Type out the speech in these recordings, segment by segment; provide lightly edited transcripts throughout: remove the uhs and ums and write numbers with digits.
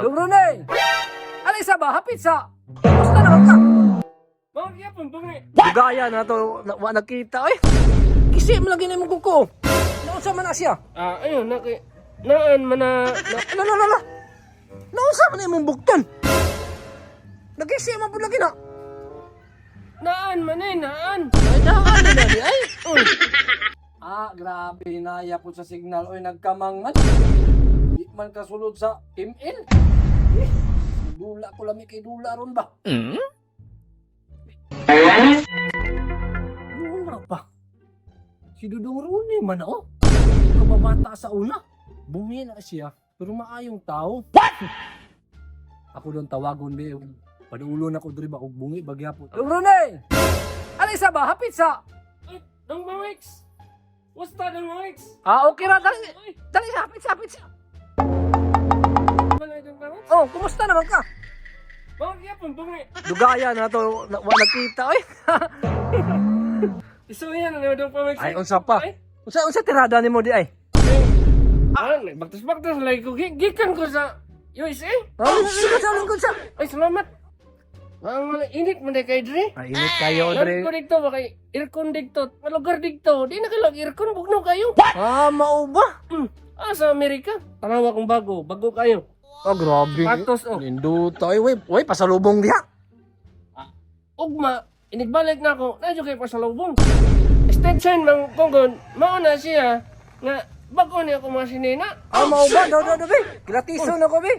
Dong Ronay! Alay sa ba? Hapit sa! Basta naman ka! Bakit yapon bungi? Dugaya na to, wa nakita eh. Kisi mo lagi na mong kuko. Naunsa man na siya? Ayun, naan man na... Lala! Naunsa man na imong bukton? Nagisi mo po lagi na. Naan man naan. Ay, daan na di ay. Grabe, hinaya po sa signal. Oy, nagkamangan. Di man kasulod sa ML. Dula ko lami kay dula ron ba? Dula pa. Si Dudong Rooney man oh. Kababata sa una. Bumi na siya, pero maayong tao. Ako doon tawagon be. Padulo na ko diri ba og bungi bagya po. Dong Rooney! Alay sa ba? Hapit sa! Dong Mawix! Wasta Dong Mawix? Okay ra. Dali, hapit sa. Balay Dong Mawix? Oh, kumusta naman ka? Bakit yapon bungi? Dugaya na to, wa nakita eh. Isuyan na Dong Mawix. Ay, unsa pa? Unsa tirada nimo di ay? Bagtas-bagtas lagi ko. Gikan ko sa USA. Ano sa? Ay, salamat. Ang init mo na kay Dre. Ay, init kayo, Lahat ko Dre. dito, bakay aircon dito. Malugar dito. Di na kayo aircon, bugno kayo. Mao ba? Sa Amerika. Tanawa kong bago. Bago kayo. Grabe. Patos, oh. Linduta. Ay, way, pasalubong diha. Ugma, inigbalik na ako. Nadyo kayo pa sa lubong. Extension mang konggon. Mauna siya nga bago niya ako masinina. Mao ba? Daw, be. Gratiso na ko, be.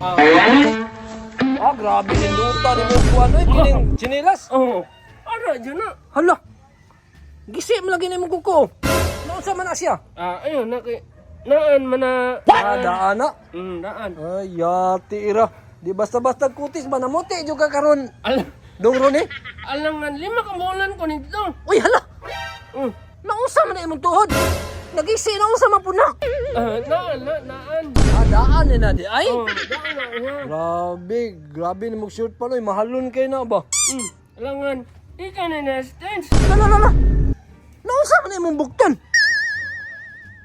Grabe, linduta ni mo kuan, oy. Kining chinilas. Oo. Ano, dyan na. Hala. Gisi mo lagi na imong kuko. Naunsa man na siya? Ayun, naan man na... Daan na. Naan. Ay, yati ira. Di basta-basta kutis ba namuti juga karon. Dong Roney? Alangan, 5 kabulan ko nito. Uy, hala. Mm. Naunsa man na imong tuhod. Nagisi na unsa man puna. Naan. Daan na di ay. Daan na. Grabe ni mong shoot pa loy. Mahalon kay na ba? Alangan, di ka na na-stance. Lala. Naunsa man na imong bukton.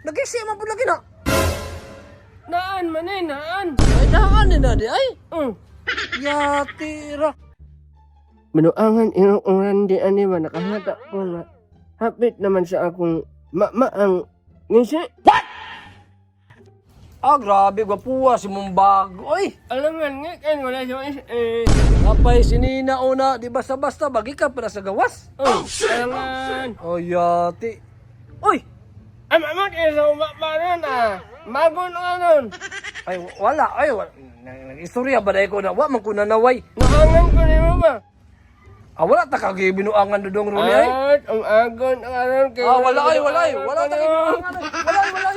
Nagisi man pud lagi na. Naan man naan. Ay, daan na di ay. Mm. Yati ira. Manuangan inuuran di ani ba nakahata ko nga. Hapit naman sa akong maang ngisi. Grabe, gwapuwa si mong bago. Oy, Alangan nga kan wala siya napay sinina una. Di basta-basta bagi ka para sa gawas. alangan. Oh, yati. Uy, Ama kayo sa umapanan Magon anon. ay wala. Nag-istorya ba dahil ko na? Wa man ko nanaway. Naangan ko ni mo ba? Wala ta kagi binuangan Dudong Rooney ay. At ang agon ang anon kayo. Wala ta kagi binuangan. Wala.